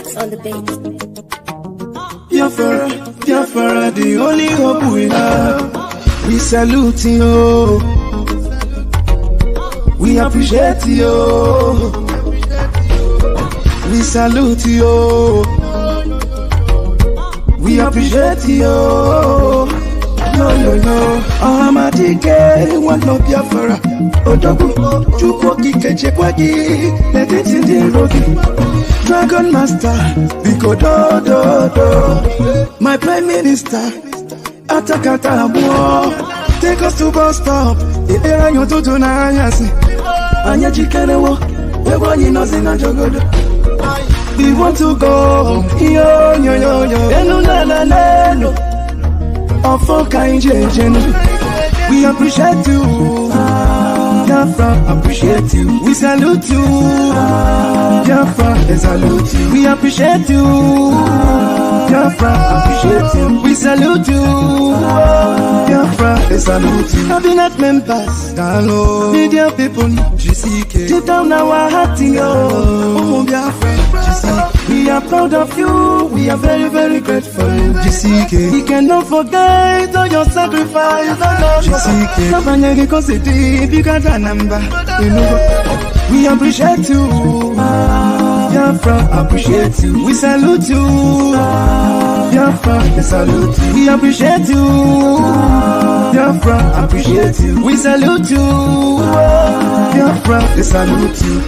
Blacks on the beat. Biafra, the only hope we have. We salute you. We appreciate you. We salute you. We appreciate you. No. Amadike, one no Biafra. Odogu, Chukwaki, Kechekwaki, let it in the rogi. Dragon Master, Bikodo. My Prime Minister, Atakata War. Take us to bus stop. The era you do na yasi. Anya chikenewo, we want you nothing na jogodo. We want to go, yo. Enu na. We appreciate you, Biafra, appreciate you. We salute you, Biafra, salute you. We appreciate you, Biafra, appreciate you. We salute you, Biafra, salute you. Cabinet members, hello, media people, GCK. Deep down our heart, oh Biafra, GCK. We are proud of you. We are very, very grateful. GCK. We cannot forget all your sacrifice. GCK. We appreciate you. Biafra, appreciate you. We salute you. Biafra, salute you. We appreciate you. Biafra, appreciate you. We salute you. Biafra, salute you.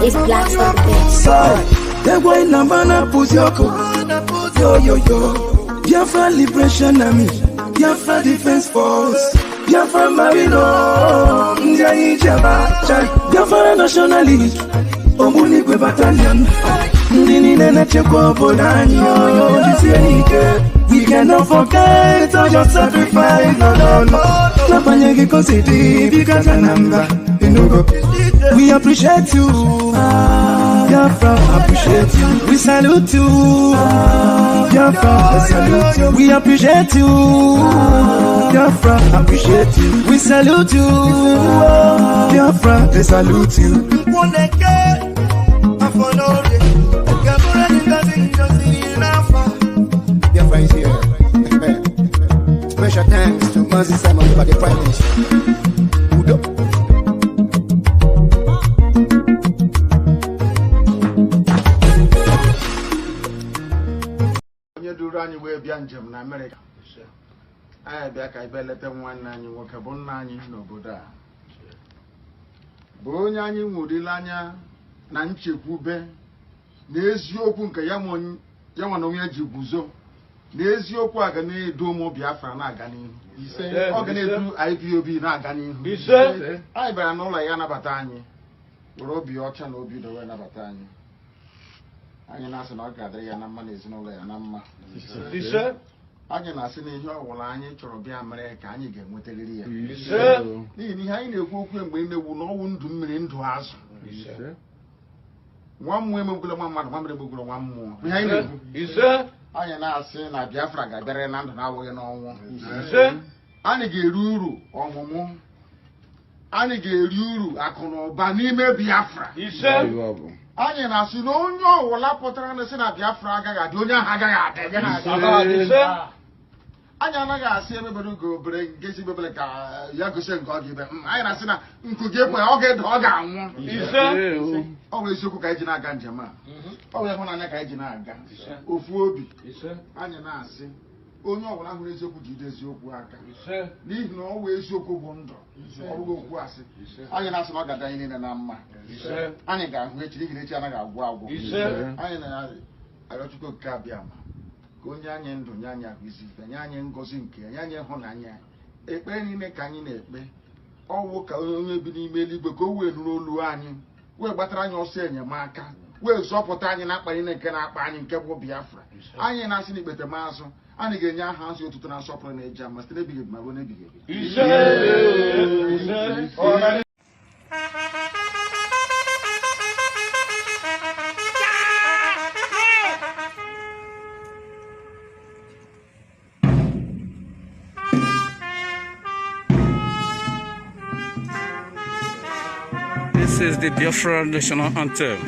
It's Blacks on the beat. The white Nambana Puzyoko. Yo. Biafra Liberation Army. Biafra Defense Force. Biafra Marino. Biafra National League. Omunikwe Battalion. Ndini Nene Chekwa Bodanyo. We cannot forget all your sacrifice. No. Napanyege Kositi. Bikata Namba. We appreciate you, Biafra, appreciate you. We salute you, Biafra, salute you. We appreciate you, Biafra, appreciate you. We salute you, Biafra, salute you. Biafra is here. Special thanks to Mercy Simon, the Prime Minister. Anyị wee bịa njem na America. Anyị bịa ka ibe leta nwanne anyị nwoke bụ nna anyị n'obodo a. Bụ onye anyị nwụrịla anya na nchekwube na eziokwu nke ya nwa na onye ji guzo. Na eziokwu a ga na-edu ụmụ Biafra na-aga n'ihu. Ọ ga na-edu IPOB na-aga n'ihu. Anyị bịara n'ụlọ ya nabata anyị. Were obi ọcha na obi udo wee nabata anyị. Anyị na-asị na ọ ga-adịrị ya na mma na ezinụlọ ya na mma. Anyị na-asị na ihe ọwụla anyị chọrọ bịa mere ka anyị ga-enwetarịrị ya. N'ihi na ihe anyị na-ekwu okwu mgbe na-ewu na ọnwụ ndụ mmiri ndụ azụ. Nwa mmụọ emegbula nwa mmadụ, nwa mmiri emegbula nwa mmụọ. Ihe anyị na-ekwu. Anyị na-asị na Biafra ga-abịara na ndụ na-awụghị n'ọnwụ. Anyị ga-eri uru ọmụmụ. Anyị ga-eri uru akụ na ụba n'ime Biafra. Anyị na-asị na onye ọwụla pụtara na sị na Biafra agaghị adị, onye ahụ agaghị adị. Anyị anaghị asị emebere ugo obere nke si bebere ka ya gosi nke ọ ga-ebe. Anyị na-asị na nku gị ekwe ọ ga-edo, ọ ga-anwụ. Ọ bụ eziokwu ka anyị ji na-aga njem a. Ọ bụ ịhụnanya ka anyị ji na-aga ofu obi. Anyị na-asị onye ọbụla hụrụ eziokwu jide eziokwu aka, n'ihi na ọ bụ eziokwu bụ ndụ, ọ bụghị okwu asị. Anyị na-asị na ọ ga-ada anyị niile na mma. Anyị ga-ahụ echi n'ihi na echi anaghị agwụ agwụ. Anyị na-arịọ Chukwu okike abịa ma ka onye anyị ndụ nye anyị ahụ isi ike, nye anyị ngọzi nke ya, nye anyị ịhụnanya. Ekpere niile ka anyị na-ekpe ọwụ ka onye bi n'ime eluigwe ka o wee nụrụ olu anyị, wee gbatara anyị ọsọ enyemaka, wee zọpụta anyị na akpa niile nke na-akpa anyị nke bụ Biafra. Anyị na-asị n'ikpete maazụ anyị ga-enye aha nsị ụtụtụ na nsọpụrụ na-eji ama site n'ebighị ebi ma ruo n'ebighị ebi. This is the Biafra national anthem.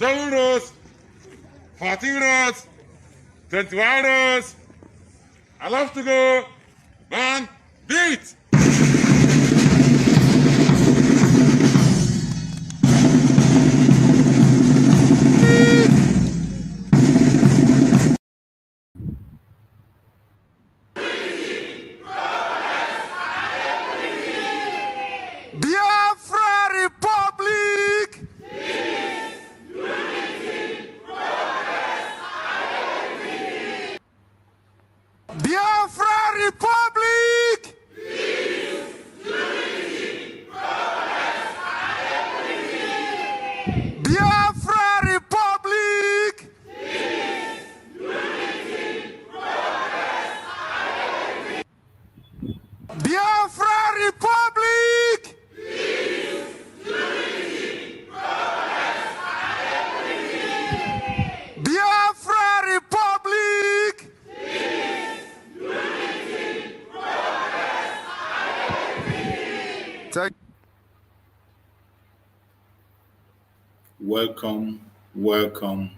Seven rows, 14 rows, 21 rows. I love to go. Man, beat. Biafra Republic! Biafra Republic! Biafra Republic! Biafra Republic! Biafra Republic! Welcome, welcome,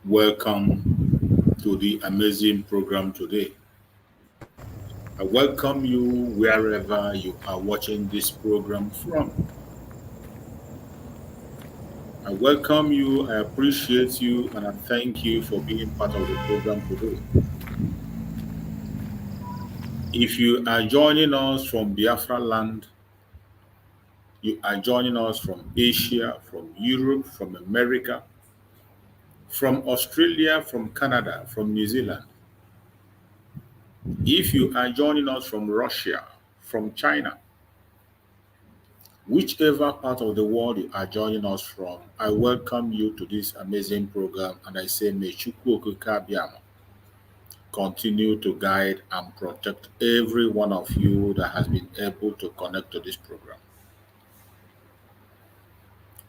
welcome to the amazing program today. I welcome you wherever you are watching this program from. I welcome you, I appreciate you, and I thank you for being part of the program today. If you are joining us from Biafra land, you are joining us from Asia, from Europe, from America, from Australia, from Canada, from New Zealand. If you are joining us from Russia, from China, whichever part of the world you are joining us from, I welcome you to this amazing program, and I say, may Chukwu Okike Abiama continue to guide and protect every one of you that has been able to connect to this program.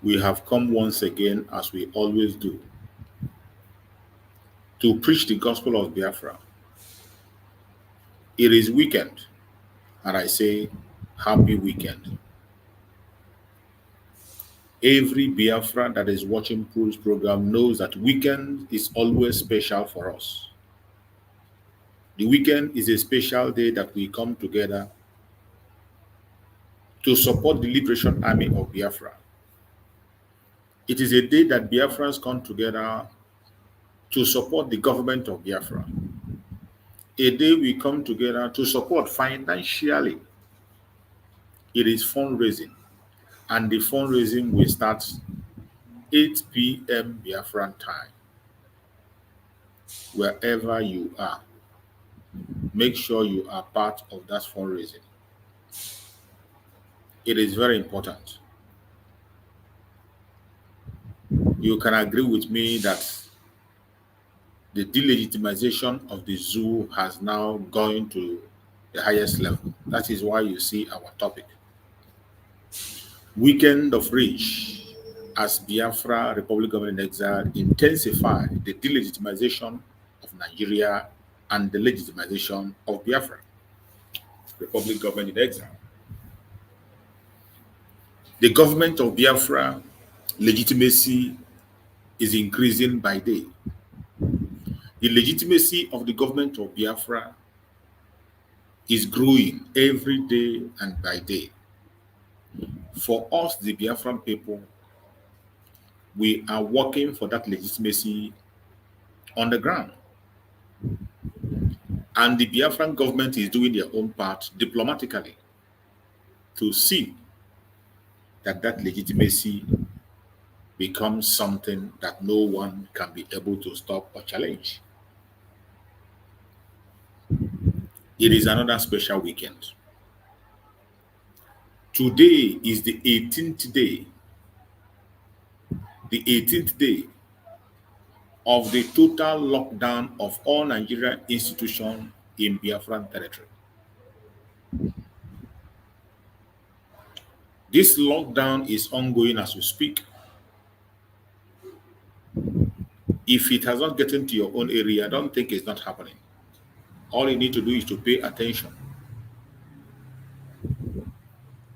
We have come once again, as we always do, to preach the gospel of Biafra. It is weekend, and I say, happy weekend. Every Biafra that is watching this program knows that weekend is always special for us. The weekend is a special day that we come together to support the Liberation Army of Biafra. It is a day that Biafrans come together to support the government of Biafra. A day we come together to support financially. It is fundraising, and the fundraising will start 8 p.m. Biafran time. Wherever you are, make sure you are part of that fundraising. It is very important. You can agree with me that the delegitimization of the zoo has now gone to the highest level. That is why you see our topic. Weekend of Rage, as Biafra Republic Government in Exile intensify the delegitimization of Nigeria and the legitimization of Biafra Republic Government in Exile. The government of Biafra legitimacy is increasing by day. The legitimacy of the government of Biafra is growing every day and by day. For us, the Biafran people, we are working for that legitimacy on the ground. And the Biafran government is doing their own part diplomatically to see that that legitimacy becomes something that no one can be able to stop or challenge. It is another special weekend. Today is the 18th day. The 18th day of the total lockdown of all Nigerian institutions in Biafran territory. This lockdown is ongoing as we speak. If it has not gotten to your own area, I don't think it's not happening. All you need to do is to pay attention.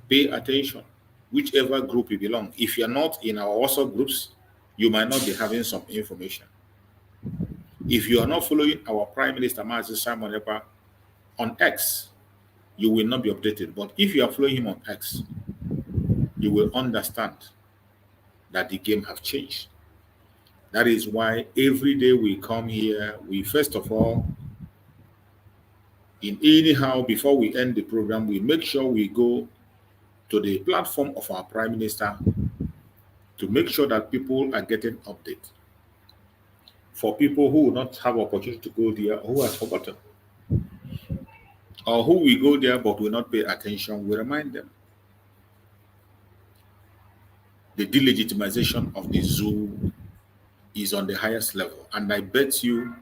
Pay attention, whichever group you belong. If you're not in our WhatsApp groups, you might not be having some information. If you are not following our Prime Minister, Mazi Simon Ekpa, on X, you will not be updated. But if you are following him on X, you will understand that the game have changed. That is why every day we come here, we first of all, before we end the program, we make sure we go to the platform of our Prime Minister to make sure that people are getting updates. For people who will not have opportunity to go there, or who has forgotten, or who will go there but will not pay attention, we remind them. The delegitimization of the zoo is on the highest level, and I bet you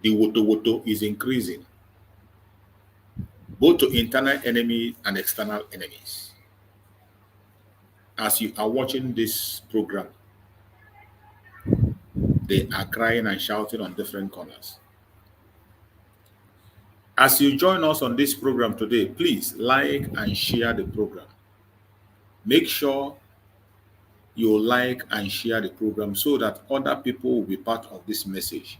the woto is increasing, both to internal enemies and external enemies. As you are watching this program, they are crying and shouting on different corners. As you join us on this program today, please like and share the program. Make sure you like and share the program so that other people will be part of this message.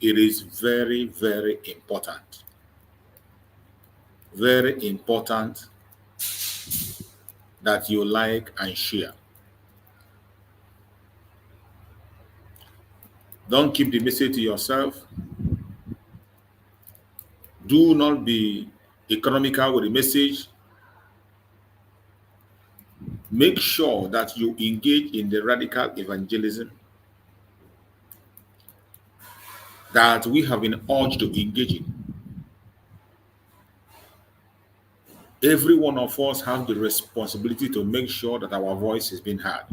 It is very, very important. Very important that you like and share. Don't keep the message to yourself. Do not be economical with the message. Make sure that you engage in the radical evangelism that we have been urged to engage in. Every one of us has the responsibility to make sure that our voice is being heard.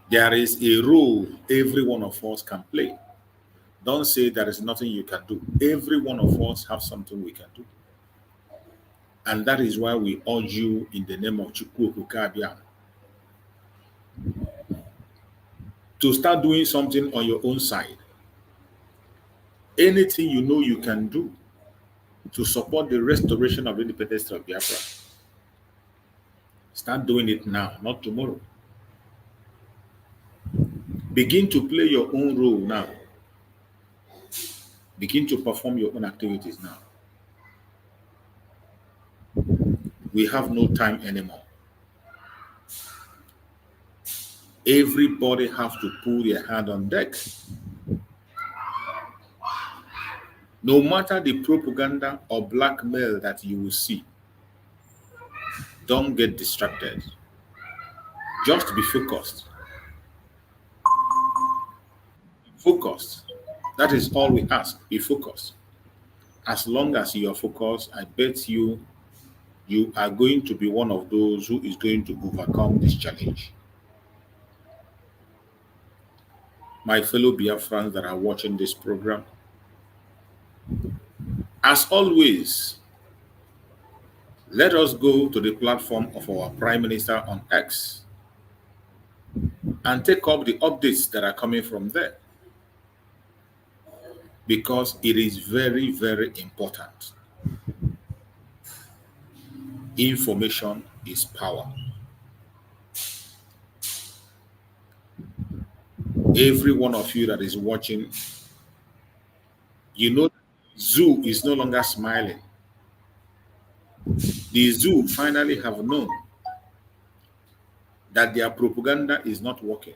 There is a role every one of us can play. Don't say there is nothing you can do. Every one of us have something we can do. And that is why we urge you in the name of Chukwu Okike Abiam to start doing something on your own side. Anything you know you can do to support the restoration of the independence of Biafra, start doing it now, not tomorrow. Begin to play your own role now. Begin to perform your own activities now. We have no time anymore. Everybody have to pull their hand on deck. No matter the propaganda or blackmail that you will see, don't get distracted. Just be focused. Focused. That is all we ask. Be focused. As long as you are focused, I bet you are going to be one of those who is going to overcome this challenge. My fellow Biafrans that are watching this program, as always, let us go to the platform of our Prime Minister on X and take up the updates that are coming from there, because it is very, very important. Information is power. Every one of you that is watching, you know, zoo is no longer smiling. The zoo finally have known that their propaganda is not working.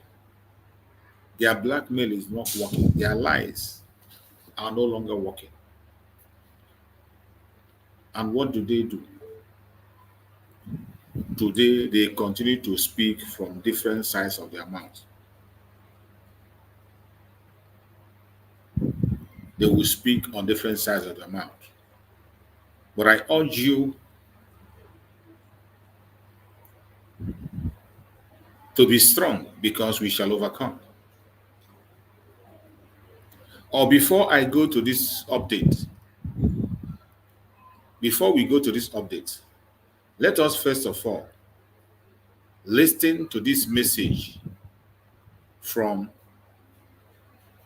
Their blackmail is not working. Their lies are no longer working. And what do? Today, they continue to speak from different sides of their mouth. They will speak on different sides of their mouth. But I urge you to be strong, because we shall overcome. Or before I go to this update, before we go to this update, let us first of all listen to this message from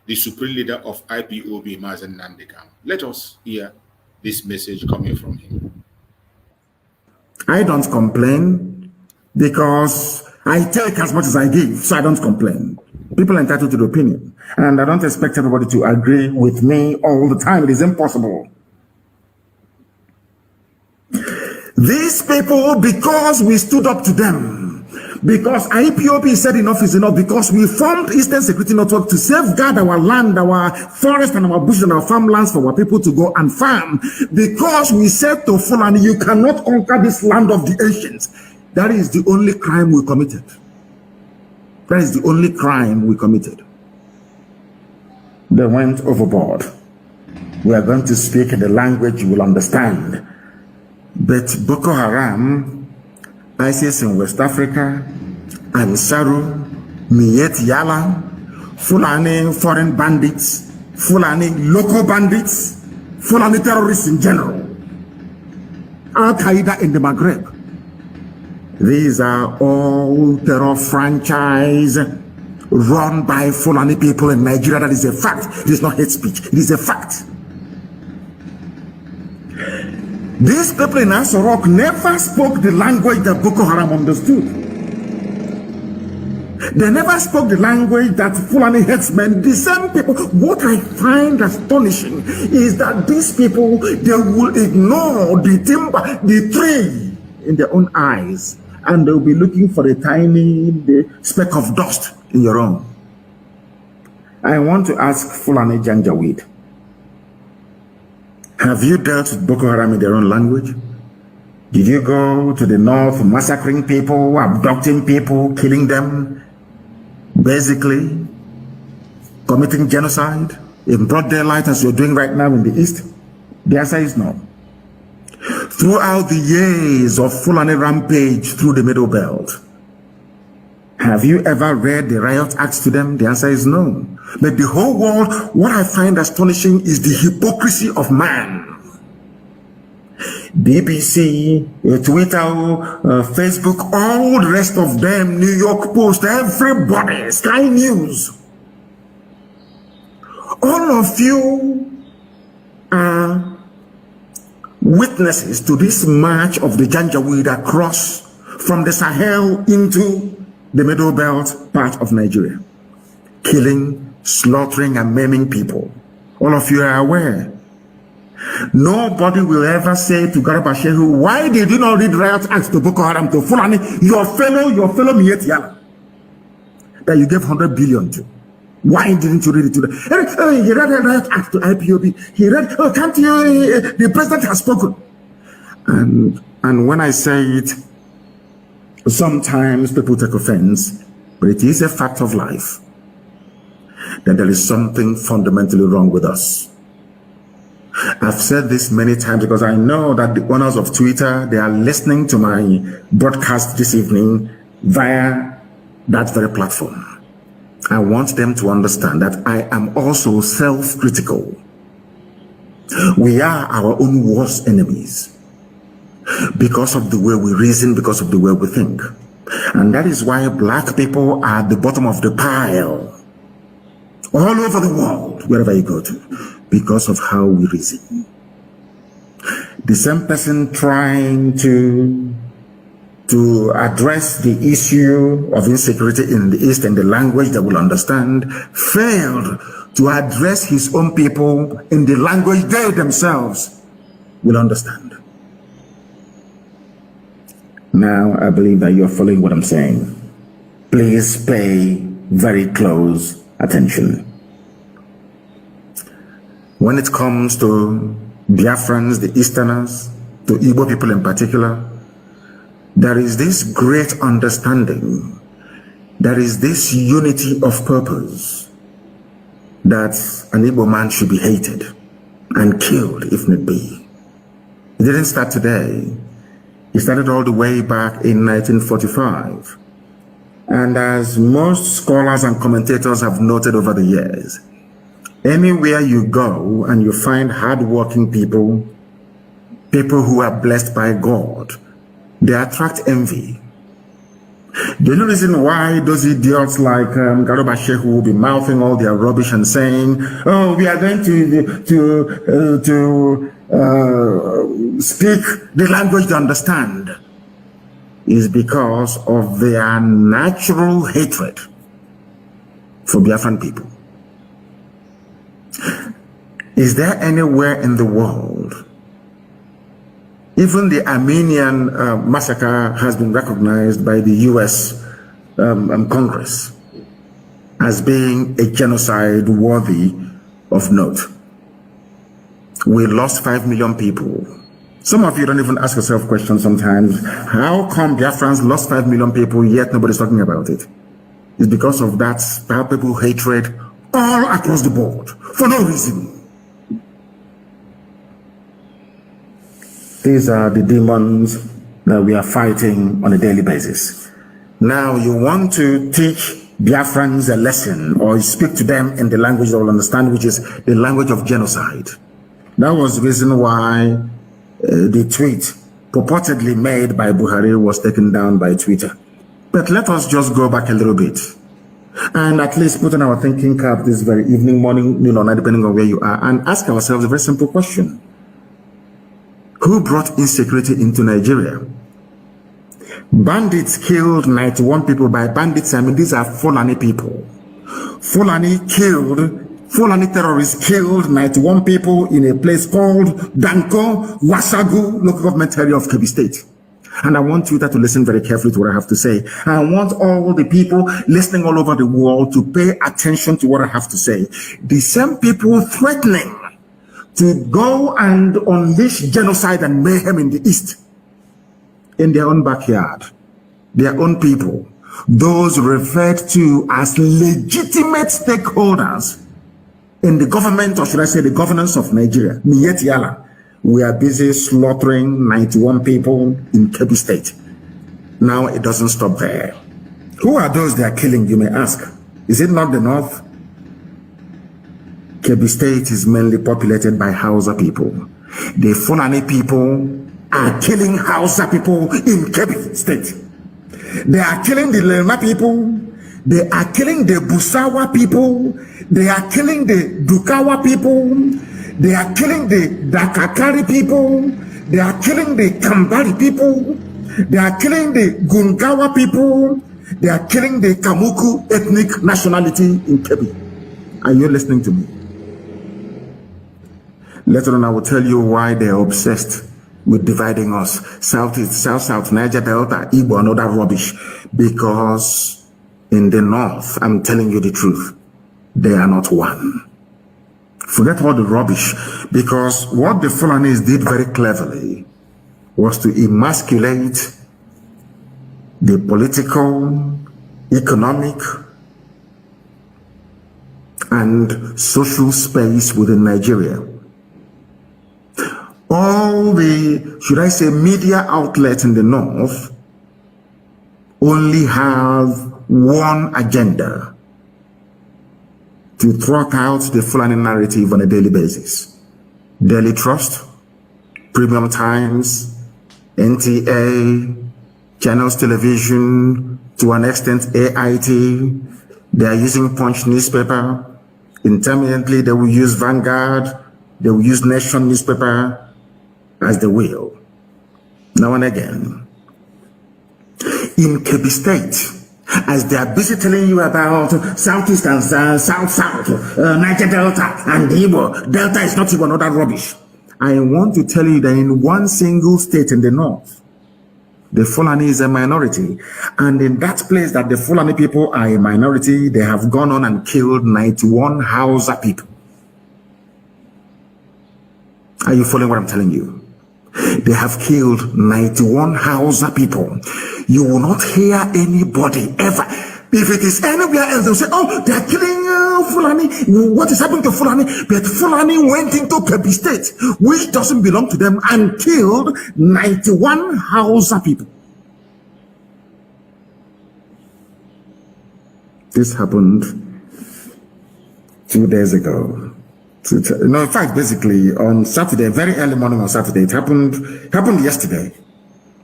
the Supreme Leader of IPOB, Mazen Nandekam. Let us hear this message coming from him. I don't complain because I take as much as I give, so I don't complain. People are entitled to the opinion, and I don't expect everybody to agree with me all the time. It is impossible. These people, because we stood up to them, because IPOB said enough is enough, because we formed Eastern Security Network to safeguard our land, our forest and our bushes and our farmlands for our people to go and farm, because we said to Fulani, you cannot conquer this land of the ancients. That is the only crime we committed. That is the only crime we committed. They went overboard. We are going to speak in the language you will understand. But Boko Haram, ISIS in West Africa, Ansaru, Miet Yala, Fulani foreign bandits, Fulani local bandits, Fulani terrorists in general, Al-Qaeda in the Maghreb. These are all terror franchise run by Fulani people in Nigeria. That is a fact. It is not hate speech. It is a fact. These people in Asorok never spoke the language that Boko Haram understood. They never spoke the language that Fulani headsmen, the same people. What I find astonishing is that these people, they will ignore the timber, the tree in their own eyes, and they'll be looking for a tiny speck of dust in your own. I want to ask Fulani Janjaweed, have you dealt with Boko Haram in their own language? Did you go to the north massacring people, abducting people, killing them, basically committing genocide in broad daylight as you're doing right now in the east? The answer is no. Throughout the years of Fulani rampage through the Middle Belt, have you ever read the riot acts to them? The answer is no. But the whole world, what I find astonishing is the hypocrisy of man. BBC, Twitter, Facebook, all the rest of them, New York Post, everybody, Sky News. All of you are witnesses to this march of the Janjaweed across from the Sahel into the Middle Belt part of Nigeria, killing, slaughtering, and maiming people. All of you are aware. Nobody will ever say to Garba Shehu, why did you not read riot acts to Boko Haram, to Fulani, your fellow Miet Yala, that you gave 100 billion to? Why didn't you read it to them? He read a riot act to IPOB. He read, can't you, the president has spoken. And when I say it, sometimes people take offense, but it is a fact of life that there is something fundamentally wrong with us. I've said this many times because I know that the owners of Twitter, they are listening to my broadcast this evening via that very platform. I want them to understand that I am also self-critical. We are our own worst enemies because of the way we reason, because of the way we think. And that is why black people are at the bottom of the pile all over the world, wherever you go to, because of how we reason. The same person trying to address the issue of insecurity in the East in the language that will understand, failed to address his own people in the language they themselves will understand. Now, I believe that you're following what I'm saying. Please pay very close attention. When it comes to Biafrans, the Easterners, to Igbo people in particular, there is this great understanding, there is this unity of purpose that an Igbo man should be hated and killed if need be. It didn't start today. It started all the way back in 1945. And as most scholars and commentators have noted over the years, anywhere you go and you find hardworking people, people who are blessed by God, they attract envy. The only reason why those idiots like Garoba Shehu will be mouthing all their rubbish and saying, oh, we are going to speak the language to understand, is because of their natural hatred for Biafran people. Is there anywhere in the world, even the Armenian massacre has been recognized by the US Congress as being a genocide worthy of note? We lost 5 million people. Some of you don't even ask yourself questions sometimes. How come Biafrans lost 5 million people yet nobody's talking about it? It's because of that palpable hatred all across the board for no reason. These are the demons that we are fighting on a daily basis. Now you want to teach Biafrans a lesson or speak to them in the language they will understand, which is the language of genocide. That was the reason why the tweet purportedly made by Buhari was taken down by Twitter. But let us just go back a little bit and at least put on our thinking cap this very evening, morning, night, depending on where you are, and ask ourselves a very simple question. Who brought insecurity into Nigeria? Bandits killed 91 people. By bandits, I mean these are Fulani people. Fulani terrorists killed 91 people in a place called Danko, Wasagu, local government area of Kebbi State. And I want you to listen very carefully to what I have to say. I want all the people listening all over the world to pay attention to what I have to say. The same people threatening to go and unleash genocide and mayhem in the East, in their own backyard, their own people, those referred to as legitimate stakeholders in the government, or should I say the governance of Nigeria, Miet Yala, we are busy slaughtering 91 people in Kebbi State. Now it doesn't stop there. Who are those they are killing, you may ask? Is it not the North? Kebbi State is mainly populated by Hausa people. The Fulani people are killing Hausa people in Kebbi State. They are killing the Lerma people. They are killing the Busawa people. They are killing the Dukawa people. They are killing the Dakakari people. They are killing the Kambari people. They are killing the Gungawa people. They are killing the Kamuku ethnic nationality in Kebbi. Are you listening to me? Later on, I will tell you why they are obsessed with dividing us. Southeast, South, Niger Delta, Igbo, and other rubbish. Because in the north, I'm telling you the truth, they are not one. Forget all the rubbish. Because what the Fulanis did very cleverly was to emasculate the political, economic, and social space within Nigeria. All the, should I say, media outlets in the north only have one agenda: to throw out the Fulani narrative on a daily basis. Daily Trust, Premium Times, NTA, Channels Television, to an extent AIT. They are using Punch newspaper. Intermittently, they will use Vanguard. They will use Nation newspaper as they will. Now and again. In Kebbi State, as they are busy telling you about Southeast and South, Niger Delta and Igbo. Delta is not even other rubbish. I want to tell you that in one single state in the north, the Fulani is a minority. And in that place that the Fulani people are a minority, they have gone on and killed 91 Hausa people. Are you following what I'm telling you? They have killed 91 Hausa people. You will not hear anybody ever. If it is anywhere else, they'll say, oh, they are killing Fulani. What is happening to Fulani? But Fulani went into Kebbi State, which doesn't belong to them, and killed 91 Hausa people. This happened 2 days ago. No, in fact, basically on Saturday, very early morning on Saturday, it happened yesterday,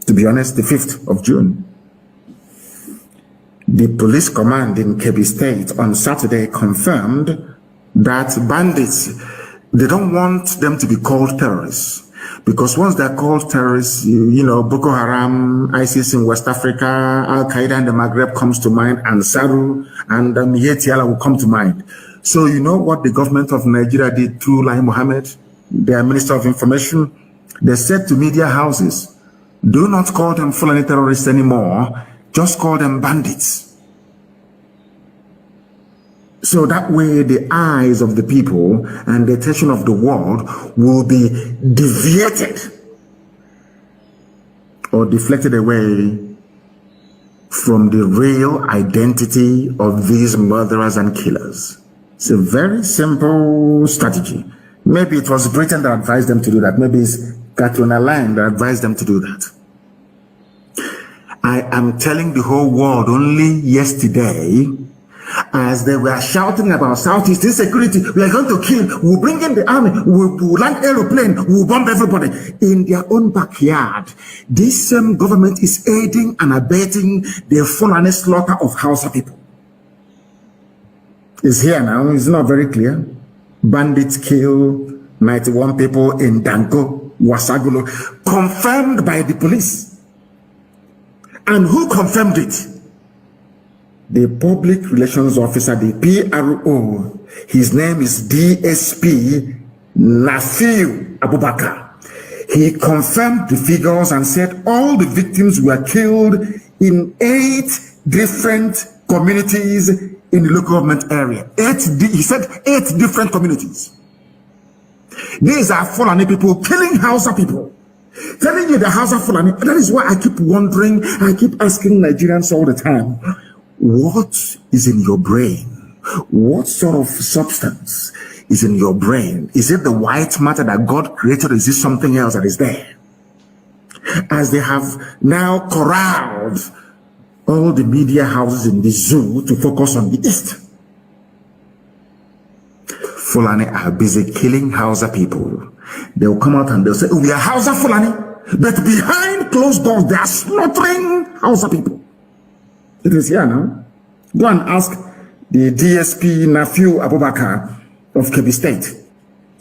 to be honest, the 5th of June. The police command in Kebbi State on Saturday confirmed that bandits, they don't want them to be called terrorists, because once they're called terrorists, you know, Boko Haram, ISIS in West Africa, Al-Qaeda in the Maghreb comes to mind, and Saru and Yetiala will come to mind. So you know what the government of Nigeria did through Lai Mohammed, their Minister of Information? They said to media houses, do not call them Fulani terrorists anymore, just call them bandits. So that way the eyes of the people and the attention of the world will be deviated or deflected away from the real identity of these murderers and killers. It's a very simple strategy. Maybe it was Britain that advised them to do that. Maybe it's Katrina Line that advised them to do that. I am telling the whole world only yesterday, as they were shouting about Southeast insecurity, we are going to kill, we'll bring in the army, we'll land aeroplane, we'll bomb everybody. In their own backyard, this same government is aiding and abetting the Fulani slaughter of Hausa people. It's here now, it's not very clear. Bandits kill 91 people in Danko, Wasagulo, confirmed by the police. And who confirmed it? The public relations officer, the PRO. His name is DSP Nafiu Abubakar. He confirmed the figures and said all the victims were killed in 8 different communities in the local government area. He said 8 different communities. These are Fulani people killing Hausa people. Telling you the Hausa Fulani. That is why I keep wondering, I keep asking Nigerians all the time, what is in your brain? What sort of substance is in your brain? Is it the white matter that God created, or is it something else that is there? As they have now corralled all the media houses in the zoo to focus on the East. Fulani are busy killing Hausa people. They'll come out and they'll say, oh, we are Hausa Fulani, but behind closed doors, they are slaughtering Hausa people. It is here now. Go and ask the DSP Nafiu Abubakar of Kebbi State.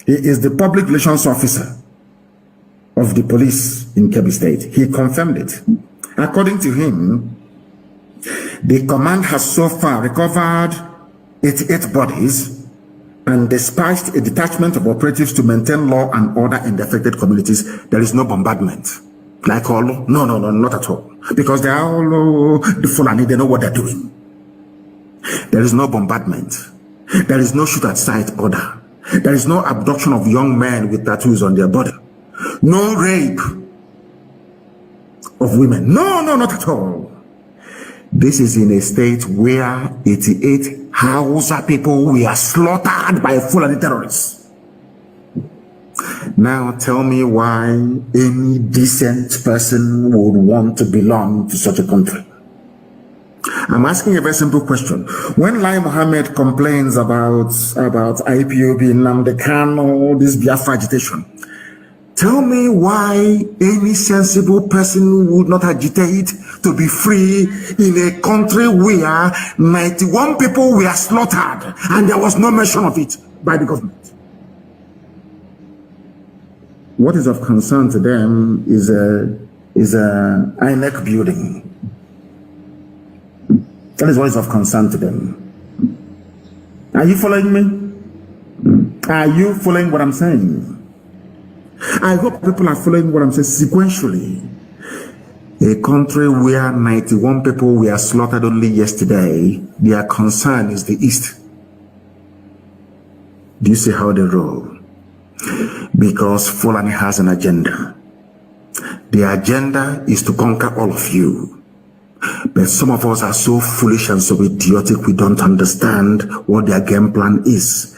He is the public relations officer of the police in Kebbi State. He confirmed it. According to him, the command has so far recovered 88 bodies and dispatched a detachment of operatives to maintain law and order in the affected communities. There is no bombardment. Like all? No, not at all. Because they are all the Fulani, they know what they're doing. There is no bombardment. There is no shoot at sight order. There is no abduction of young men with tattoos on their body. No rape of women. No, not at all. This is in a state where 88 Hausa people were slaughtered by Fulani terrorists. Now tell me why any decent person would want to belong to such a country. I'm asking a very simple question. When Lai Mohammed complains about IPOB, Nnamdi Kanu, this Biafra agitation, tell me why any sensible person would not agitate to be free in a country where 91 people were slaughtered and there was no mention of it by the government. What is of concern to them is a INEC building. That is what is of concern to them. Are you following me? Are you following what I'm saying? I hope people are following what I'm saying sequentially. A country where 91 people were slaughtered only yesterday, their concern is the East. Do you see how they roll? Because Fulani has an agenda. The agenda is to conquer all of you. But some of us are so foolish and so idiotic we don't understand what their game plan is.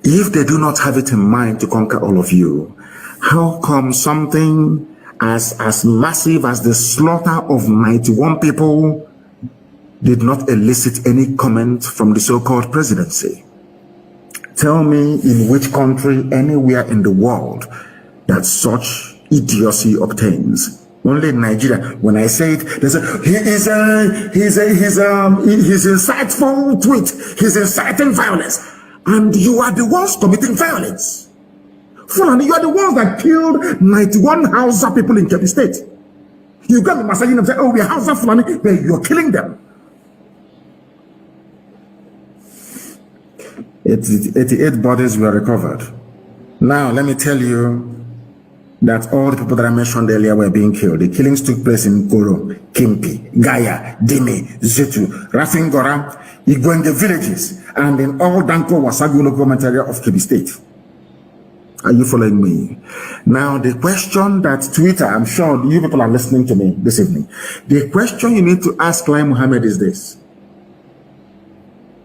If they do not have it in mind to conquer all of you, how come something as massive as the slaughter of 91 people did not elicit any comment from the so-called presidency? Tell me in which country anywhere in the world that such idiocy obtains. Only in Nigeria. When I say it, they say his insightful tweet, he's inciting violence, and you are the ones committing violence. Fulani, you are the ones that killed 91 Hausa people in Kebbi State. You got me massaging them, say, oh, we are Hausa Fulani, but you're killing them. 88 bodies were recovered. Now, let me tell you that all the people that I mentioned earlier were being killed. The killings took place in Koro, Kimpi, Gaya, Dime, Zetu, Rafingora, Igwenge villages, and in all Danko Wasagu local government area of Kebbi State. Are you following me? Now, the question that Twitter, I'm sure you people are listening to me this evening. The question you need to ask Lai Mohammed is this.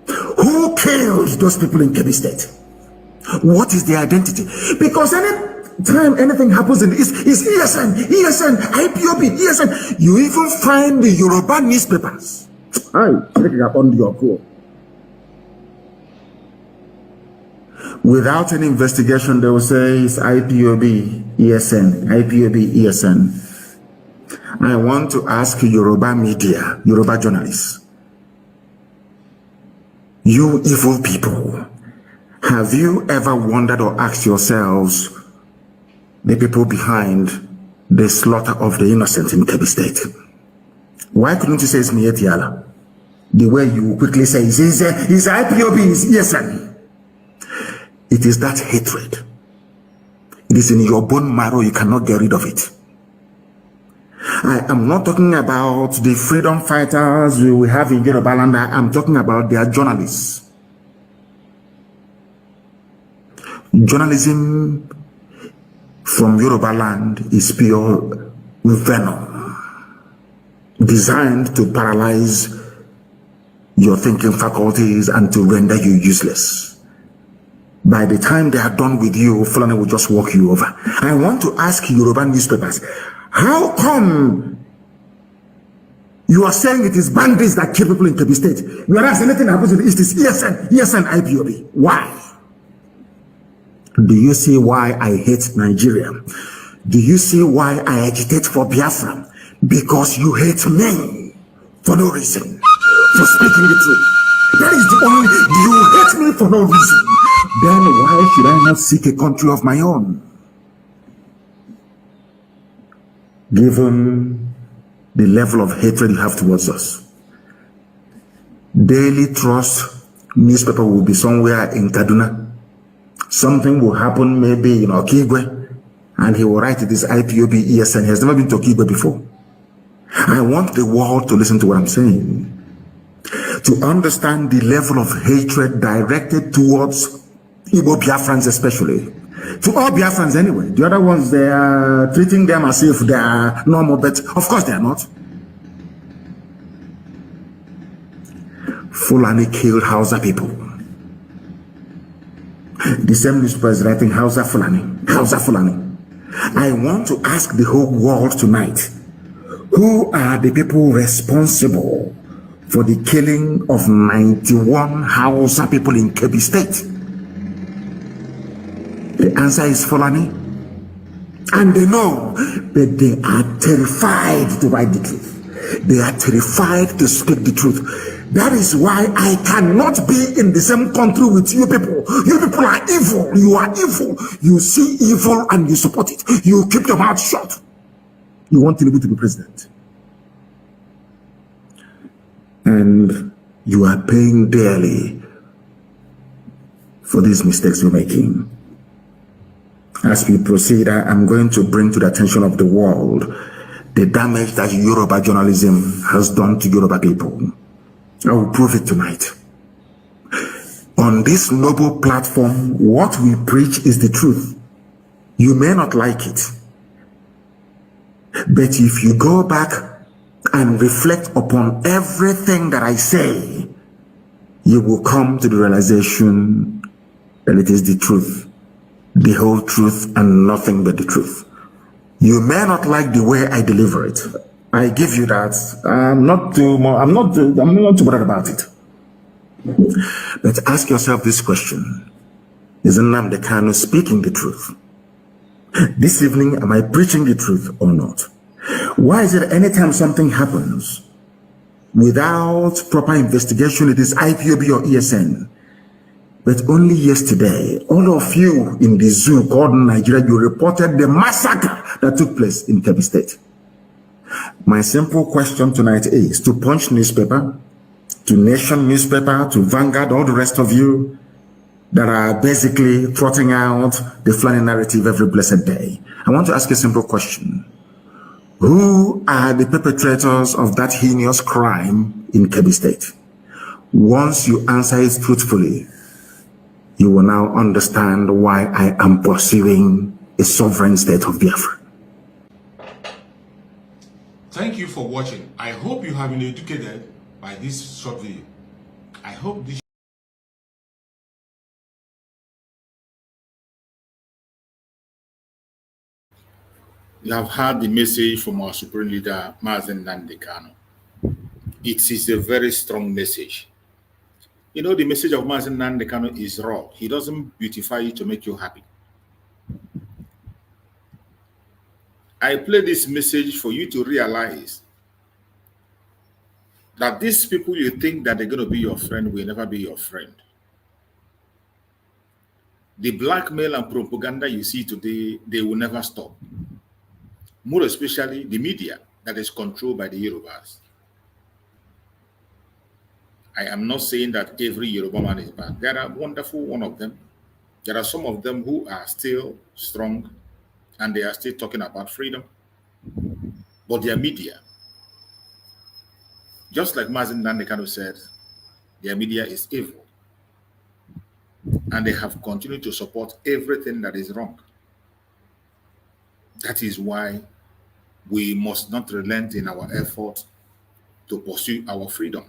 Who killed those people in Kebbi State? What is their identity? Because any time anything happens in the East, is ESN, IPOB, ESN. You even find the Yoruba newspapers. Without any investigation, they will say it's IPOB, ESN, IPOB, ESN. I want to ask Yoruba media, Yoruba journalists, you evil people, have you ever wondered or asked yourselves the people behind the slaughter of the innocent in Kebbi State? Why couldn't you say it's Mietiala? The way you quickly say it's IPOB, it's ESN. It is that hatred. It is in your bone marrow, you cannot get rid of it. I am not talking about the freedom fighters we have in Yoruba land. I am talking about their journalists. Journalism from Yoruba land is pure venom, designed to paralyze your thinking faculties and to render you useless. By the time they are done with you, Fulani will just walk you over. I want to ask Yoruba newspapers, how come you are saying it is bandits that kill people in Kebbi State, whereas anything happens in the East is ESN, IPOB? Why? Do you see why I hate Nigeria? Do you see why I agitate for Biafra? Because you hate me for no reason, for speaking the truth. That is the only, you hate me for no reason. Then why should I not seek a country of my own? Given the level of hatred you have towards us, Daily Trust newspaper will be somewhere in Kaduna. Something will happen maybe in Okigwe, and he will write this IPOB ESN. He has never been to Okigwe before. I want the world to listen to what I'm saying, to understand the level of hatred directed towards Igbo Biafrans especially. To all Biafrans anyway. The other ones, they are treating them as if they are normal, but of course they are not. Fulani killed Hausa people. The same newspaper is writing Hausa Fulani. Hausa Fulani. I want to ask the whole world tonight, who are the people responsible for the killing of 91 Hausa people in Kebbi State? The answer is Fulani. And they know, but they are terrified to write the truth. They are terrified to speak the truth. That is why I cannot be in the same country with you people. You people are evil. You are evil. You see evil and you support it. You keep your mouth shut. You want Tinubu to be president. And you are paying dearly for these mistakes you're making. As we proceed, I'm going to bring to the attention of the world the damage that Yoruba journalism has done to Yoruba people. I will prove it tonight. On this noble platform, what we preach is the truth. You may not like it, but if you go back and reflect upon everything that I say, you will come to the realization that it is the truth, the whole truth, and nothing but the truth. You may not like the way I deliver it. I give you that. I'm not too bothered about it. But ask yourself this question: is Nnamdi Kanu speaking the truth? This evening, am I preaching the truth or not? Why is it anytime something happens without proper investigation, it is IPOB or ESN? But only yesterday, all of you in the zoo called Nigeria, you reported the massacre that took place in Kebbi State. My simple question tonight is to Punch newspaper, to Nation newspaper, to Vanguard, all the rest of you that are basically trotting out the Fulani narrative every blessed day. I want to ask a simple question. Who are the perpetrators of that heinous crime in Kebbi State? Once you answer it truthfully, you will now understand why I am pursuing a sovereign state of Biafra. Thank you for watching. I hope you have been educated by this short video. I hope this You have heard the message from our supreme leader, Mazen Nnamdi Kanu. It is a very strong message. You know, the message of Mazen Nnamdi Kanu is raw. He doesn't beautify it to make you happy. I play this message for you to realize that these people you think that they're going to be your friend will never be your friend. The blackmail and propaganda you see today, they will never stop. More especially the media that is controlled by the Yorubas. I am not saying that every Yoruba man is bad. There are wonderful one of them. There are some of them who are still strong and they are still talking about freedom. But their media, just like Mazen Nnamdi Kanu said, their media is evil. And they have continued to support everything that is wrong. That is why we must not relent in our effort to pursue our freedom.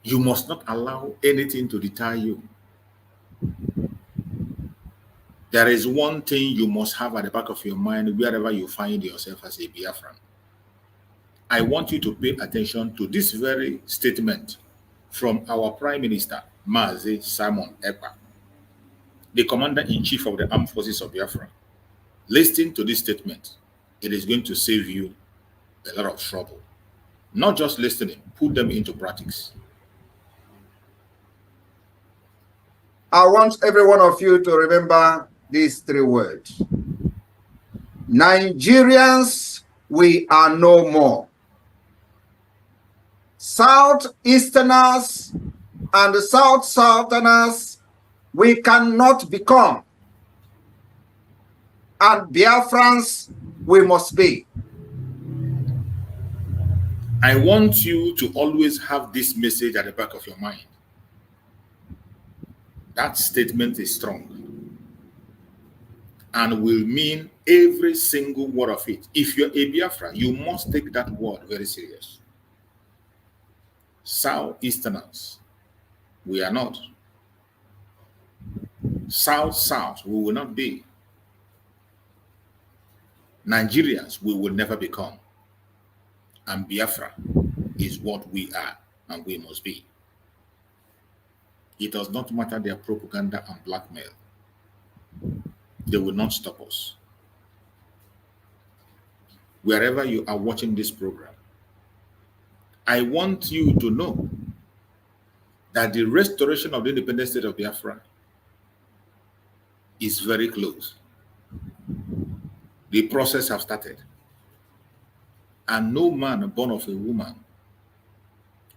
You must not allow anything to deter you. There is one thing you must have at the back of your mind wherever you find yourself as a Biafran. I want you to pay attention to this very statement from our Prime Minister, Mazi Simon Ekpa. the commander-in-chief of the armed forces of Biafra, listen to this statement. It is going to save you a lot of trouble. Not just listening, put them into practice. I want every one of you to remember these 3 words. Nigerians, we are no more. Southeasterners and the Southerners, we cannot become. And Biafrans, we must be. I want you to always have this message at the back of your mind. That statement is strong and will mean every single word of it. If you're a Biafra, you must take that word very serious. Southeasterners, we are not. South, we will not be. Nigerians, we will never become. And Biafra is what we are and we must be. It does not matter their propaganda and blackmail. They will not stop us. Wherever you are watching this program, I want you to know that the restoration of the independent state of Biafra is very close. The process has started. And no man born of a woman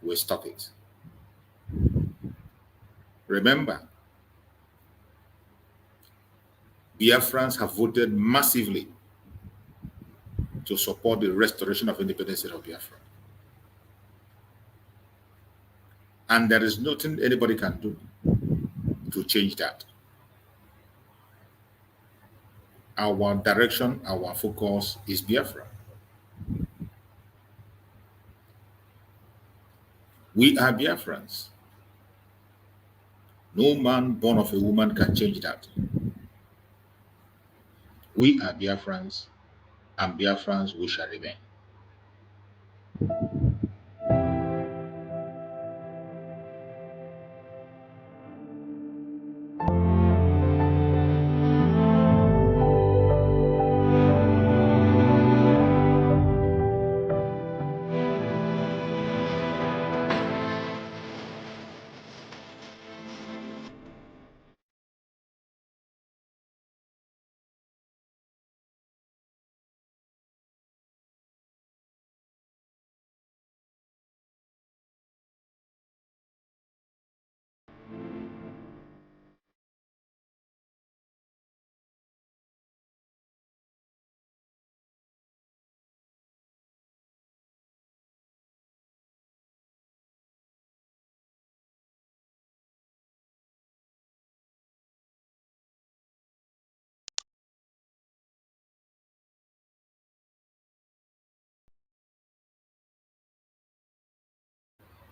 will stop it. Remember, Biafrans have voted massively to support the restoration of independence of Biafra. And there is nothing anybody can do to change that. Our direction, our focus is Biafra. We are Biafrans. No man born of a woman can change that. We are Biafrans, and Biafrans we shall remain.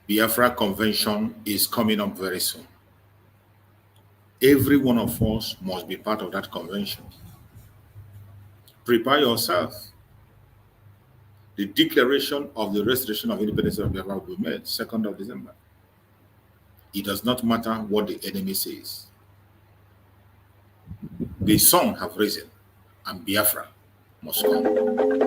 Biafra Convention is coming up very soon. Every one of us must be part of that convention. Prepare yourself. The declaration of the restoration of independence of Biafra will be made 2nd of December. It does not matter what the enemy says. The sun have risen and Biafra must come.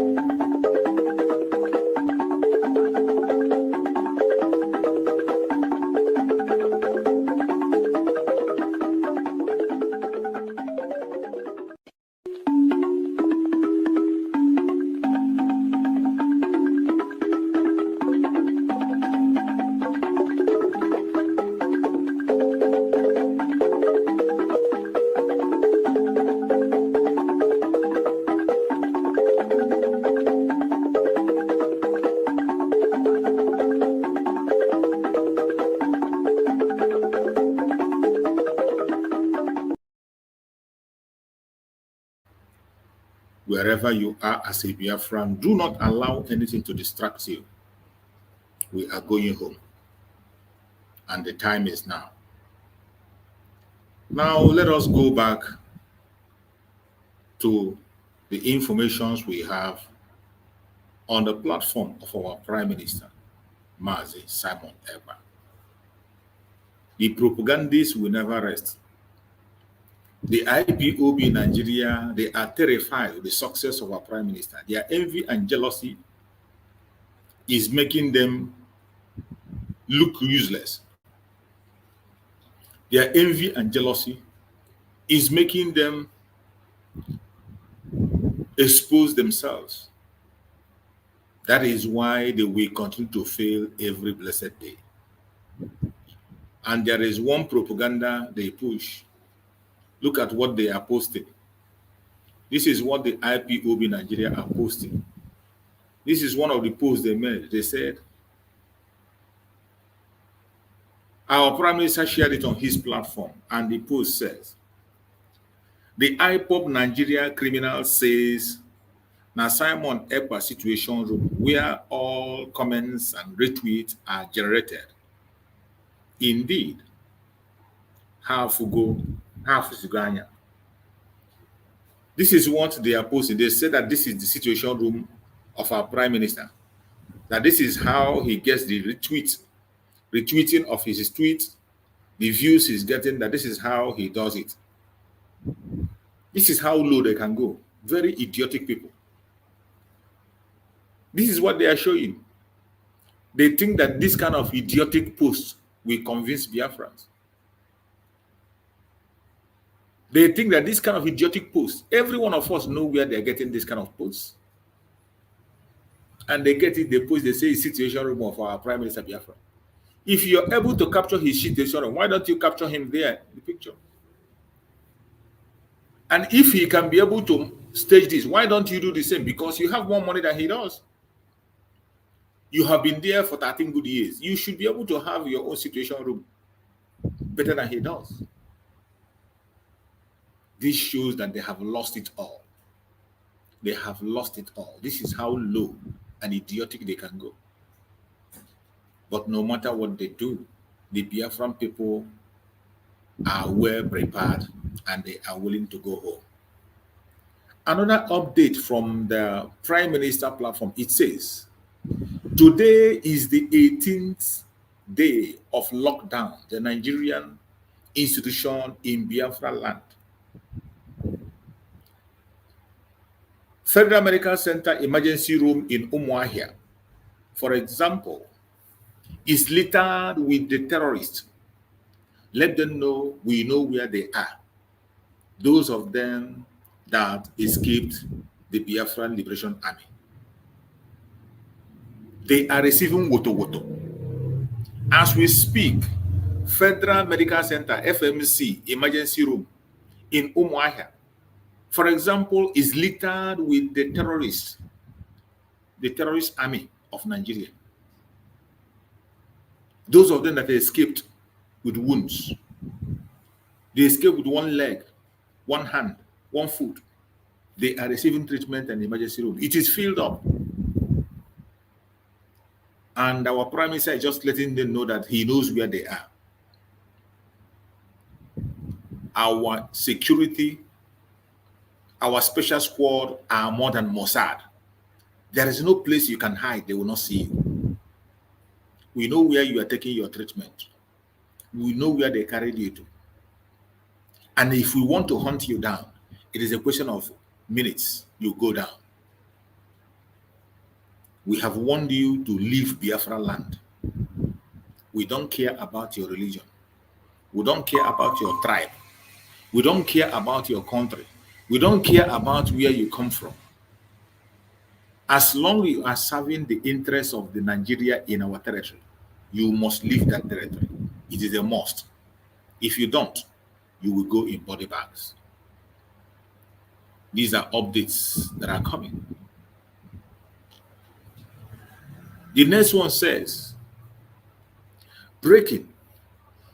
Wherever you are as a Biafran, do not allow anything to distract you. We are going home, and the time is now. Now, let us go back to the informations we have on the platform of our Prime Minister, Mazi Simon Ekpa. The propagandists will never rest. The IPOB in Nigeria, they are terrified of the success of our prime minister. Their envy and jealousy is making them look useless. Their envy and jealousy is making them expose themselves. That is why they will continue to fail every blessed day. And there is one propaganda they push. Look at what they are posting. This is what the IPOB Nigeria are posting. This is one of the posts they made. They said, our prime minister shared it on his platform, and the post says, the IPOB Nigeria criminal says, now Simon Ekpa situation room where all comments and retweets are generated. Indeed, half go, half is Uganda. This is what they are posting. They say that this is the situation room of our prime minister. That this is how he gets the retweeting of his tweets, the views he's getting, that this is how he does it. This is how low they can go. Very idiotic people. This is what they are showing. They think that this kind of idiotic posts will convince Biafrans. They think that this kind of idiotic posts, every one of us know where they're getting this kind of posts. And they get it, they post, they say it's situation room of our Prime Minister Biafra. If you're able to capture his situation room, why don't you capture him there in the picture? And if he can be able to stage this, why don't you do the same? Because you have more money than he does. You have been there for 13 good years. You should be able to have your own situation room better than he does. This shows that they have lost it all. They have lost it all. This is how low and idiotic they can go. But no matter what they do, the Biafran people are well prepared and they are willing to go home. Another update from the Prime Minister platform, it says, today is the 18th day of lockdown, the Nigerian institution in Biafra land. Federal Medical Center emergency room in Umuahia, for example, is littered with the terrorists. Let them know we know where they are. Those of them that escaped the Biafran Liberation Army. They are receiving woto. As we speak, Federal Medical Center, FMC, emergency room in Umuahia, for example, is littered with the terrorist army of Nigeria. Those of them that escaped with wounds. They escaped with one leg, one hand, one foot. They are receiving treatment in the emergency room. It is filled up. And our Prime Minister is just letting them know that he knows where they are. Our security, our special squad are more than Mossad. There is no place you can hide. They will not see you. We know where you are taking your treatment. We know where they carried you to. And if we want to hunt you down, it is a question of minutes. You go down. We have warned you to leave Biafra land. We don't care about your religion. We don't care about your tribe. We don't care about your country. We don't care about where you come from. As long as you are serving the interests of the Nigeria in our territory, you must leave that territory. It is a must. If you don't, you will go in body bags. These are updates that are coming. The next one says, breaking.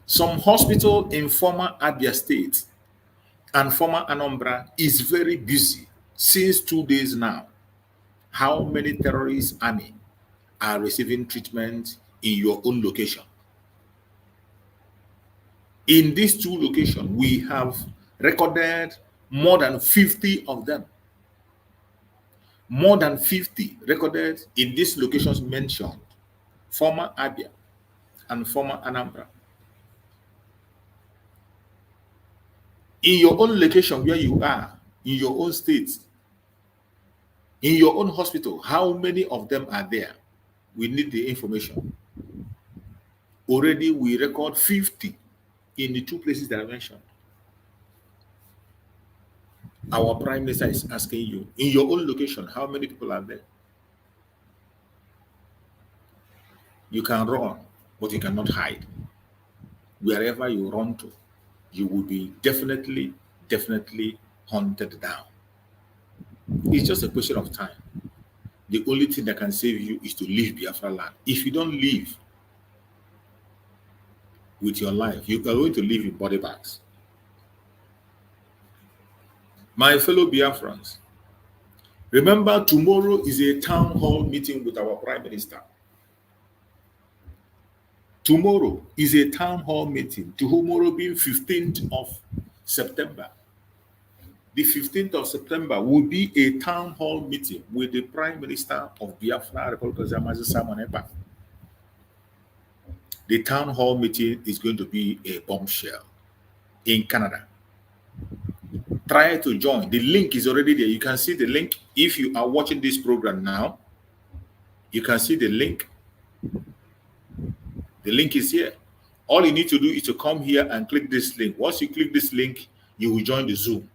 Some hospital in former Abia State and former Anambra is very busy since 2 days now. How many terrorist army are receiving treatment in your own location? In these two locations, we have recorded more than 50 of them. More than 50 recorded in these locations mentioned, former Abia and former Anambra. in your own location where you are, in your own state, in your own hospital, how many of them are there? We need the information. Already we record 50 in the 2 places that I mentioned. Our Prime Minister is asking you, in your own location, how many people are there? You can run, but you cannot hide. Wherever you run to, you will be definitely hunted down. It's just a question of time. The only thing that can save you is to leave Biafra land. If you don't leave with your life, you are going to live in body bags. My fellow Biafrans, remember tomorrow is a town hall meeting with our Prime Minister. Tomorrow is a town hall meeting. Tomorrow being 15th of September. The 15th of September will be a town hall meeting with the Prime Minister of Biafra, Republic of Zambia, Simon Ekpa. The town hall meeting is going to be a bombshell in Canada. Try to join. The link is already there. You can see the link. If you are watching this program now, you can see the link. The link is here. All you need to do is to come here and click this link. Once you click this link, you will join the Zoom.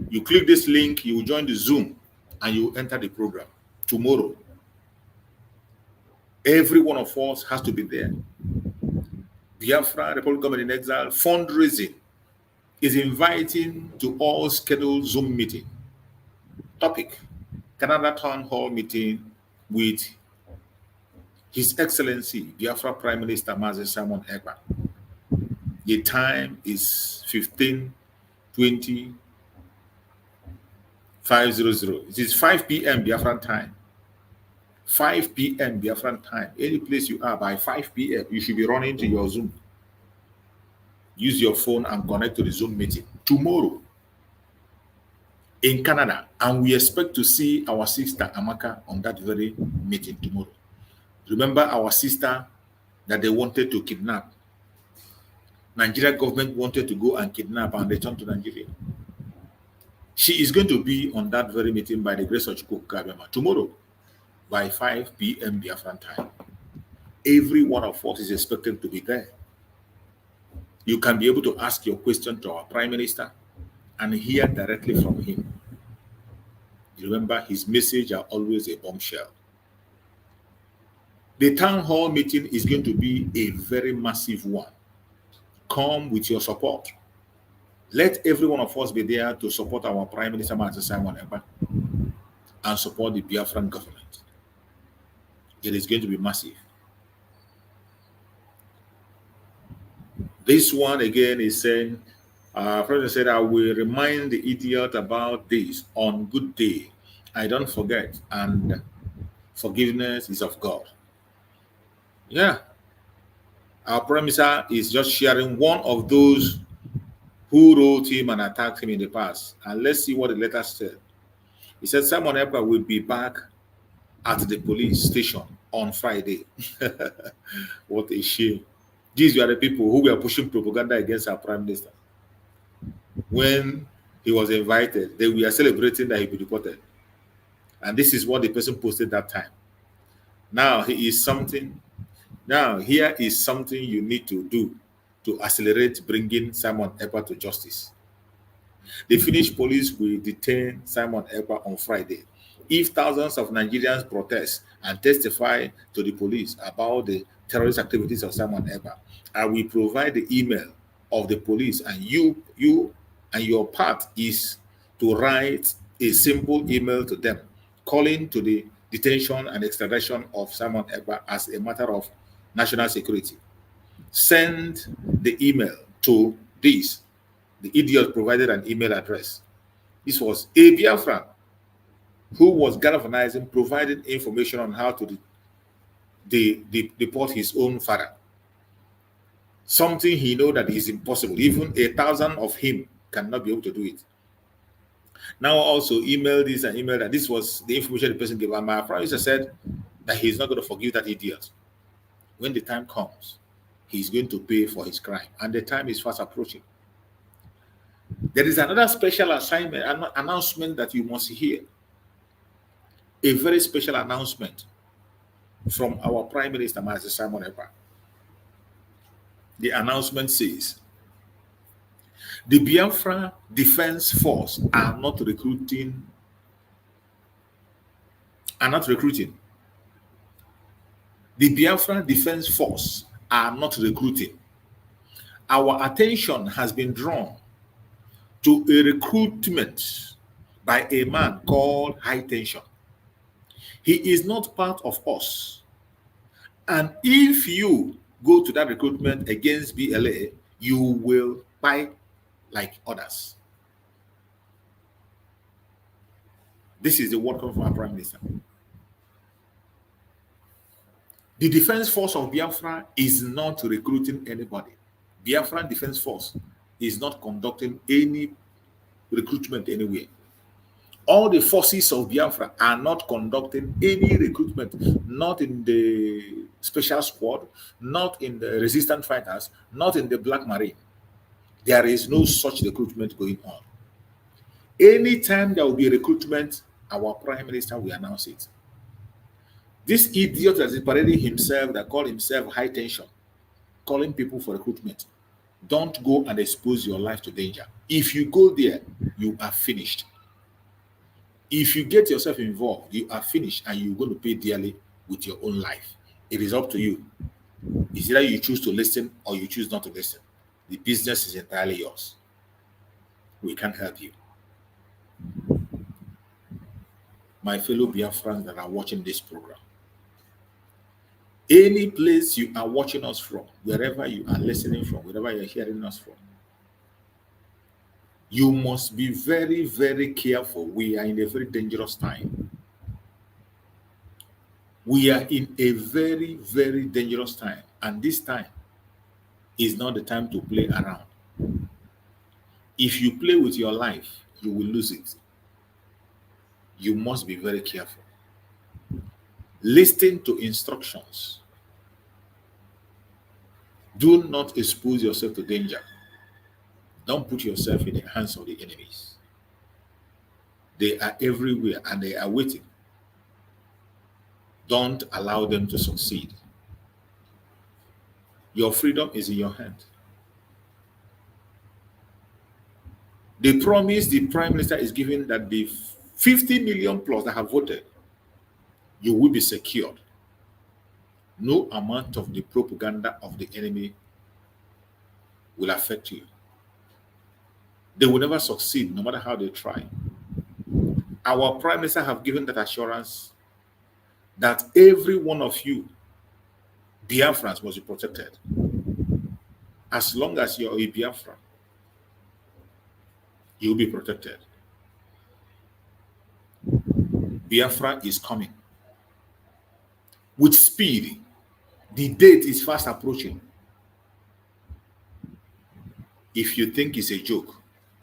You click this link, you will join the Zoom, and you will enter the program tomorrow. Every one of us has to be there. Biafra, Republic Government in Exile, fundraising is inviting to all scheduled Zoom meeting. Topic, Canada Town Hall meeting with His Excellency, Biafra Prime Minister Mazi Simon Ekpa. The time is 15:20. 500. It is 5 p.m. Biafran time. 5 p.m. Biafran time. Any place you are by 5 p.m., you should be running to your Zoom. Use your phone and connect to the Zoom meeting tomorrow in Canada. And we expect to see our sister Amaka on that very meeting tomorrow. Remember our sister that they wanted to kidnap. Nigeria government wanted to go and kidnap and return to Nigeria. She is going to be on that very meeting by the grace of Chukwu tomorrow by 5 p.m. Biafran time. Every one of us is expected to be there. You can be able to ask your question to our Prime Minister and hear directly from him. Remember, his messages are always a bombshell. The town hall meeting is going to be a very massive one. Come with your support. Let every one of us be there to support our Prime Minister Simon Ekpa and support the Biafran government. It is going to be massive. This one again is saying, President said, I will remind the idiot about this on good day. I don't forget, and forgiveness is of God. Yeah. Our Prime Minister is just sharing one of those who wrote him and attacked him in the past. And let's see what the letter said. He said Simon Ekpa will be back at the police station on Friday. What a shame. These were the people who were pushing propaganda against our Prime Minister. When he was invited, they were celebrating that he would be deported. And this is what the person posted that time. Now he is something. Now here is something you need to do to accelerate bringing Simon Ekpa to justice. The Finnish police will detain Simon Ekpa on Friday. If thousands of Nigerians protest and testify to the police about the terrorist activities of Simon Ekpa, I will provide the email of the police, and you and your part is to write a simple email to them calling to the detention and extradition of Simon Ekpa as a matter of national security. Send the email to this. The idiot provided an email address. This was a Biafran who was galvanizing, providing information on how to deport his own father. Something he knows that is impossible. Even 1,000 of him cannot be able to do it. Now also email this and email that. This was the information the person gave. And my Prime Minister said that he's not going to forgive that idiot. When the time comes, he's going to pay for his crime. And the time is fast approaching. There is another special assignment, announcement that you must hear. A very special announcement from our Prime Minister, Master Simon Ekpa. The announcement says, the Biafra Defense Force are not recruiting. The Biafra Defense Force are not recruiting. Our attention has been drawn to a recruitment by a man called High Tension. He is not part of us. And if you go to that recruitment against BLA, you will fight like others. This is the word coming from our Prime Minister. The Defense Force of Biafra is not recruiting anybody. Biafran Defense Force is not conducting any recruitment anywhere. All the forces of Biafra are not conducting any recruitment, not in the special squad, not in the resistant fighters, not in the Black Marine. There is no such recruitment going on. Anytime there will be a recruitment, our Prime Minister will announce it. This idiot that is parading himself, that call himself High Tension, calling people for recruitment, don't go and expose your life to danger. If you go there, you are finished. If you get yourself involved, you are finished and you're going to pay dearly with your own life. It is up to you. It's either you choose to listen or you choose not to listen. The business is entirely yours. We can't help you. My fellow Biafrans that are watching this program, any place you are watching us from, wherever you are listening from, wherever you're hearing us from, you must be very, very careful. We are in a very dangerous time. We are in a very, very dangerous time. And this time is not the time to play around. If you play with your life, you will lose it. You must be very careful. Listen to instructions. Do not expose yourself to danger. Don't put yourself in the hands of the enemies. They are everywhere and they are waiting. Don't allow them to succeed. Your freedom is in your hand. The promise the Prime Minister is giving that the 50 million plus that have voted, you will be secured. No amount of the propaganda of the enemy will affect you. They will never succeed, no matter how they try. Our Prime Minister have given that assurance that every one of you, Biafrans, must be protected. As long as you're a Biafran, you'll be protected. Biafra is coming with speed. The date is fast approaching. If you think it's a joke,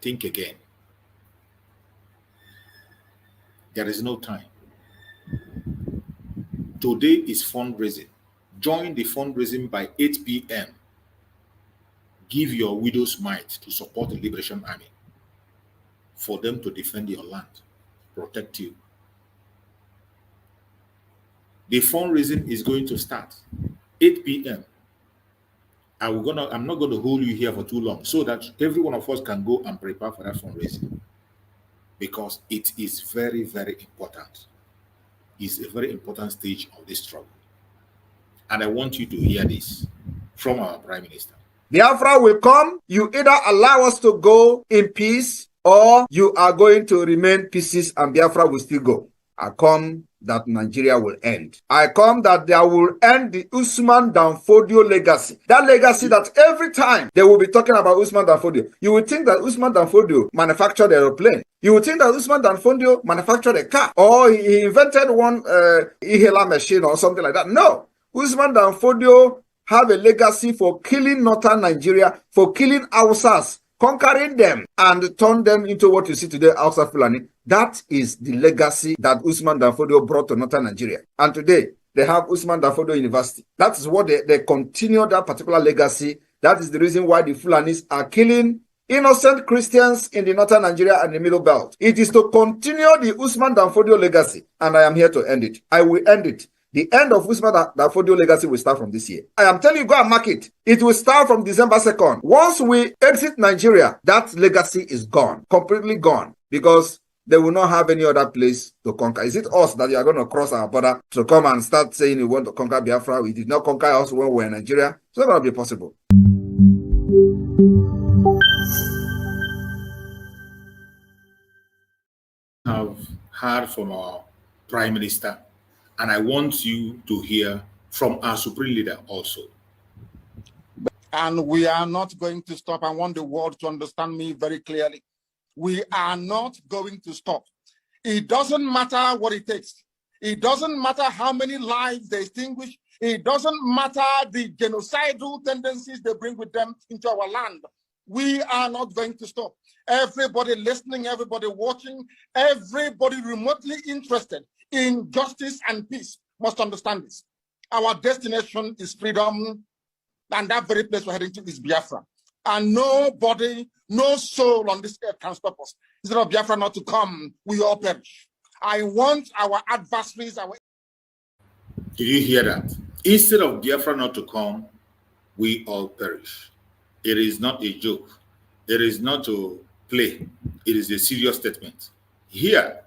think again. There is no time. Today is fundraising. Join the fundraising by 8 p.m. Give your widow's mite to support the Liberation Army for them to defend your land, protect you. The fundraising is going to start 8 p.m. I'm not going to hold you here for too long so that every one of us can go and prepare for that fundraising, because it is very, very important. It's a very important stage of this struggle. And I want you to hear this from our Prime Minister. Biafra will come. You either allow us to go in peace, or you are going to remain pieces and Biafra will still go. I come that Nigeria will end. I come that there will end the Usman Danfodio legacy. That legacy that every time they will be talking about Usman Danfodio, you will think that Usman Danfodio manufactured the aeroplane. You would think that Usman Danfodio manufactured a car, or he invented one Ihela machine or something like that. No. Usman Danfodio have a legacy for killing northern Nigeria, for killing Hausas, conquering them, and turn them into what you see today, Hausa Fulani. That is the legacy that Usman Danfodio brought to northern Nigeria. And today, they have Usman Danfodio University. That is what they continue that particular legacy. That is the reason why the Fulanis are killing innocent Christians in the northern Nigeria and the middle belt. It is to continue the Usman Dan Fodio legacy, and I am here to end it. I will end it. The end of Usman Dan Fodio legacy will start from this year. I am telling you, go and mark it. It will start from December 2nd. Once we exit Nigeria, that legacy is gone, completely gone, because they will not have any other place to conquer. Is it us that you are going to cross our border to come and start saying you want to conquer Biafra? We did not conquer us when we were in Nigeria. It's not going to be possible. Have heard from our Prime Minister, and I want you to hear from our Supreme Leader also. And we are not going to stop. I want the world to understand me very clearly. We are not going to stop. It doesn't matter what it takes. It doesn't matter how many lives they extinguish. It doesn't matter the genocidal tendencies they bring with them into our land. We are not going to stop. Everybody listening, everybody watching, everybody remotely interested in justice and peace must understand this. Our destination is freedom, and that very place we're heading to is Biafra. And nobody, no soul on this earth can stop us. Instead of Biafra not to come, we all perish. I want our adversaries, our... Did you hear that? Instead of Biafra not to come, we all perish. It is not a joke. It is not to play. It is a serious statement. Here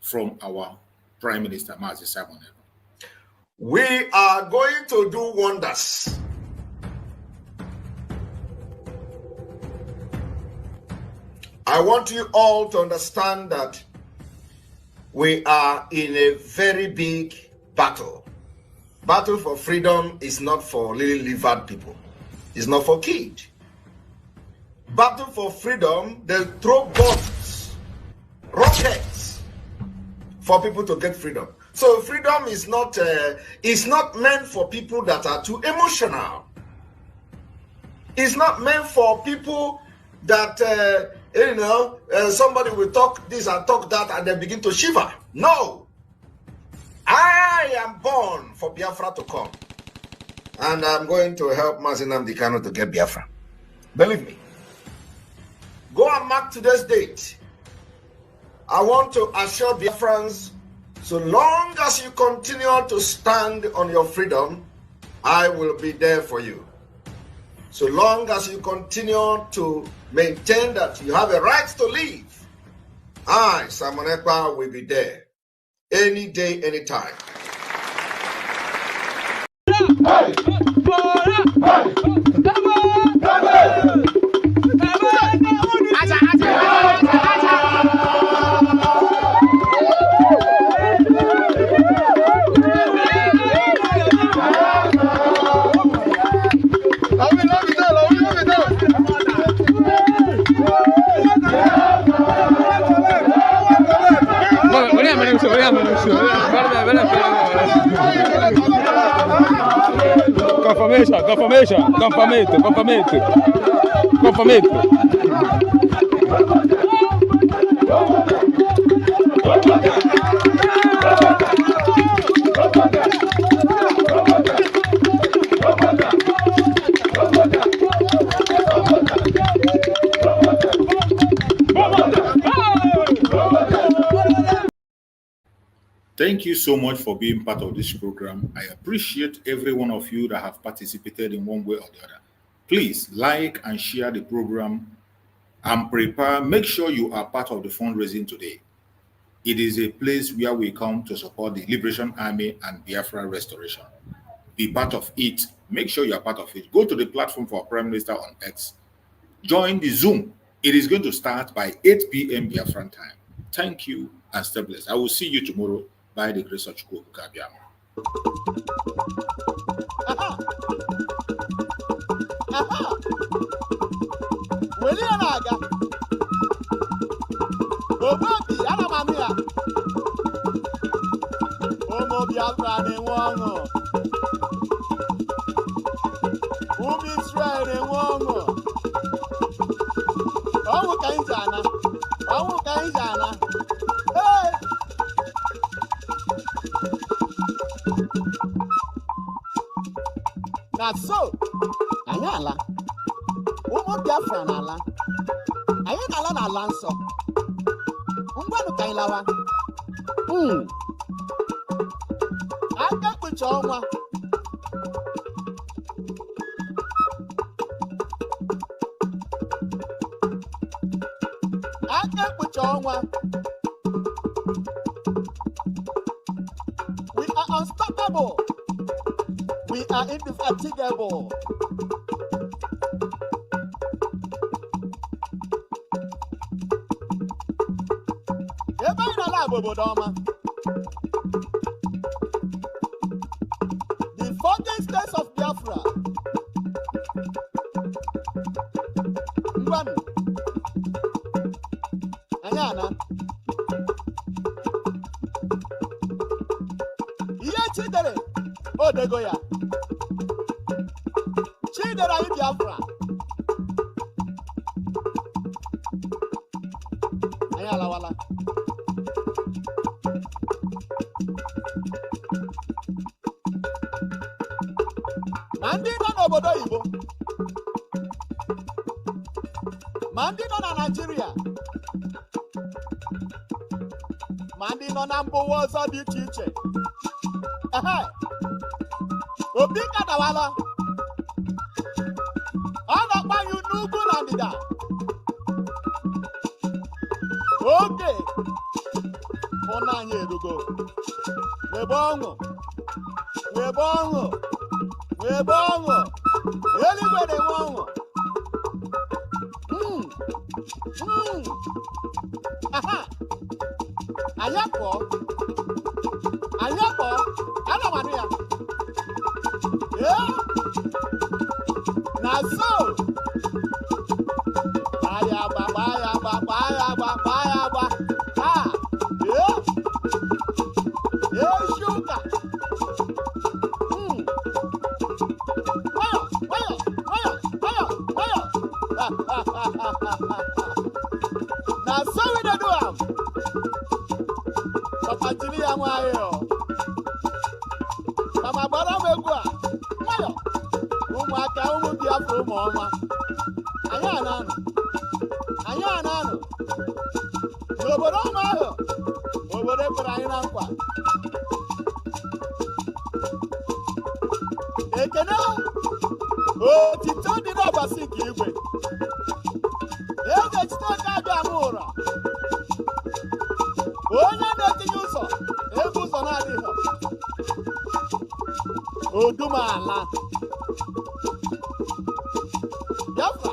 from our Prime Minister, Mazi Simon. We are going to do wonders. I want you all to understand that we are in a very big battle. Battle for freedom is not for lily-livered people. It's not for kids. Battle for freedom, they throw bombs, rockets for people to get freedom. So freedom is not meant for people that are too emotional. It's not meant for people that somebody will talk this and talk that and they begin to shiver. No. I am born for Biafra to come. And I'm going to help Mazi Nnamdi Kanu to get Biafra. Believe me. Go and mark today's date. I want to assure Biafrans, so long as you continue to stand on your freedom, I will be there for you. So long as you continue to maintain that you have a right to live, I, Simon Ekpa, will be there. Any day, anytime. Hey! Confirmation. Thank you so much for being part of this program. I appreciate every one of you that have participated in one way or the other. Please like and share the program and prepare. Make sure you are part of the fundraising today. It is a place where we come to support the Liberation Army and Biafra restoration. Be part of it. Make sure you are part of it. Go to the platform for Prime Minister on X. Join the Zoom. It is going to start by 8 p.m. Biafran time. Thank you and stay blessed. I will see you tomorrow by the grace of Chukwu Kabiama. So, Anala, Biafra Nala. Anyị na-ala n'ala nsọ. Ngwanụ ka anyị lawa. Aka ekpuchi ọnwa. Aka ekpuchi ọnwa. We are unstoppable. We are indefatigable. Ebe anyị na-ala bụ obodo ọma. The 14 states of Biafra. Ngwanụ. Anyị ana. Ihe Chidere odego ya. Chidere anyị Biafra. Anyị alawala. Ma ndị nọ n'obodo oyibo, ma ndị nọ na Naịjirịa, ma ndị nọ na mba ụwa ọzọ dị iche iche. Obi kadawala. Ọ na-akpanyụ n'ugwu na ndịda. Oge ụnụ anyị erugo. Webe ọṅụ. Webe ọṅụ. Webe ọṅụ. Eluigwe na-enwe ọṅụ. Anyị apụọ. Anyị apụọ. Ana m anụ ya. Na so. Gbaa ya agba. Shuka. Nwayọ. Na so we dey do am. Papa tiri ya nwayọ. Mama gbara m egwu a. Nwayọ. Ụmụaka ụmụ Biafra ụmụ ọma. Anyị ana-anụ. N'obodo ọma ahụ. Obodo kwere anyị na nkwa. Ekene otito dị n'ọbasi nke igwe. Eze Chineke abịa m ụra. Onye na-etinye ụzọ ebe ụzọ na-adịghị. Odumala.